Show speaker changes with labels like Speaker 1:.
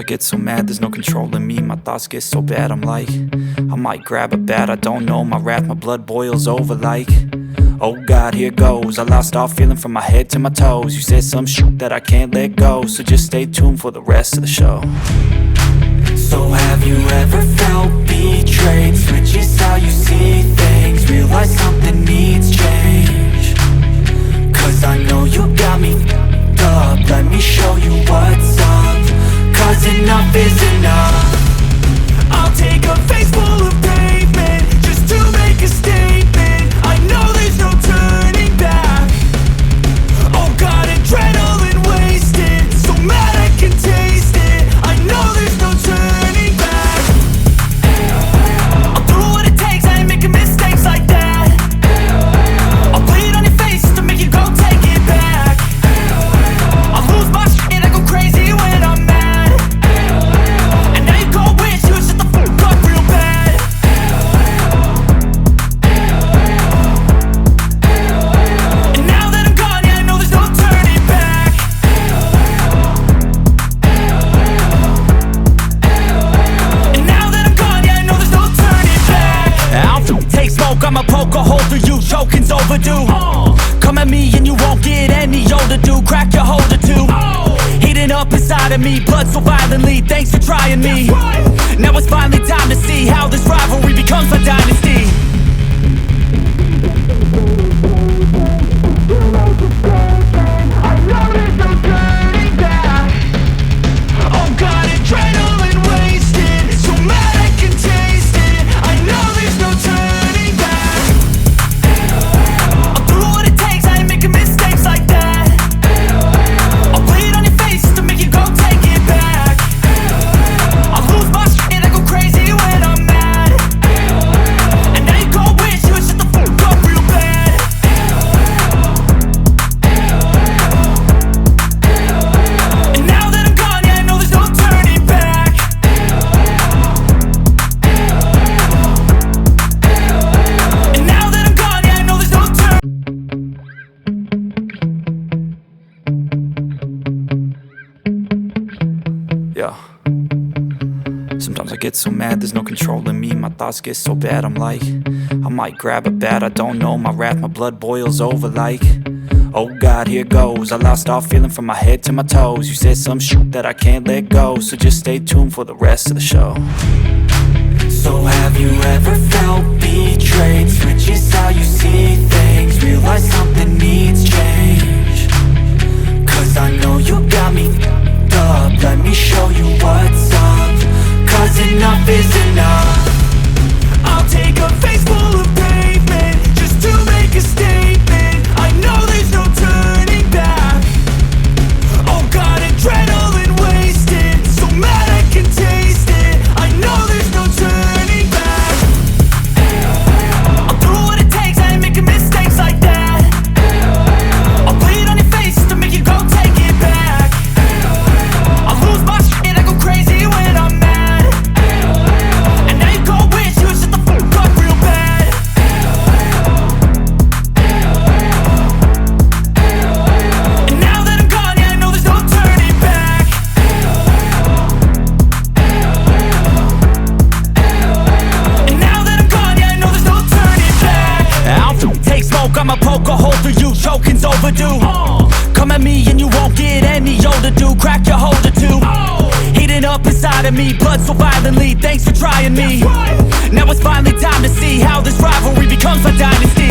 Speaker 1: get so mad, there's no controlling me. My thoughts get so bad, I'm like, I might grab a bat, I don't know. My wrath, my blood boils over like, oh God, here goes. I lost all feeling from my head to my toes. You said some shit that I can't let go, so just stay tuned for the rest of the show. So have you ever felt betrayed? Switches how you see things, realize something needs change. Cause I know you got me f***ed up, let me show you what's up. Cause enough is enough. I'll take a face full of pavement just to make a statement. I know there's no turning back. Oh God, adrenaline wasted, so mad I can taste it. I know there's no turning back. I'll do what it takes, I ain't making mistakes like that. I'll bleed on your face to make you go take it back. I'll lose my shit, I go crazy when I'm mad. And now you go wish you would shut the fuck up real bad. And now that I'm gone, yeah, I know there's no turning back. And now that I'm gone, yeah, I know there's no turning back. I'll take smoke, I'ma poke a hole through you, choking's overdue. Come at me and you won't get any older, dude. Crack your holder too. Heating up inside of me, blood so violently, thanks for trying me. Now it's finally time to see how this rivalry becomes a dynasty. I know there's no turning back. Oh God, adrenaline wasted, so mad I can taste it. I know there's no turning back. I'll do what it takes, I ain't making mistakes like that. I'll bleed on your face to make you go take it back. I'll lose my shit, I go crazy when I'm mad. And now you go wish you would shut the fuck up real bad. And now that I'm gone, yeah, I know there's no turning back. And now that I'm gone, yeah, I know there's no turning. Yeah. Sometimes I get so mad, there's no controlling me. My thoughts get so bad, I'm like, I might grab a bat, I don't know. My wrath, my blood boils over like, oh God, here goes. I lost all feeling from my head to my toes. You said some shit that I can't let go, so just stay tuned for the rest of the show. So have you ever felt betrayed? Switches how you see things, realize something needs change. Cause I know you got me f***ed up, let me show you what's up. Cause enough is enough. I'll take a face full of pavement just to make a statement. I know there's no turning back. Oh God, adrenaline wasted, so mad I can taste it. I know there's no turning back. I'll do what it takes, I ain't making mistakes like that. I'll bleed on your face to make you go take it back. I'll lose my shit, I go crazy when I'm mad. And now you go wish you would shut the fuck up real bad. And now that I'm gone, yeah, I know there's no turning back. And now that I'm gone, yeah, I know there's no turning back. I'll take smoke, I'ma poke a hole through you, choking's overdue. Come at me and you won't get any older, dude. Crack your holder too. Heating up inside of me, blood so violently, thanks for trying me. Now it's finally time to see how this rivalry becomes a dynasty.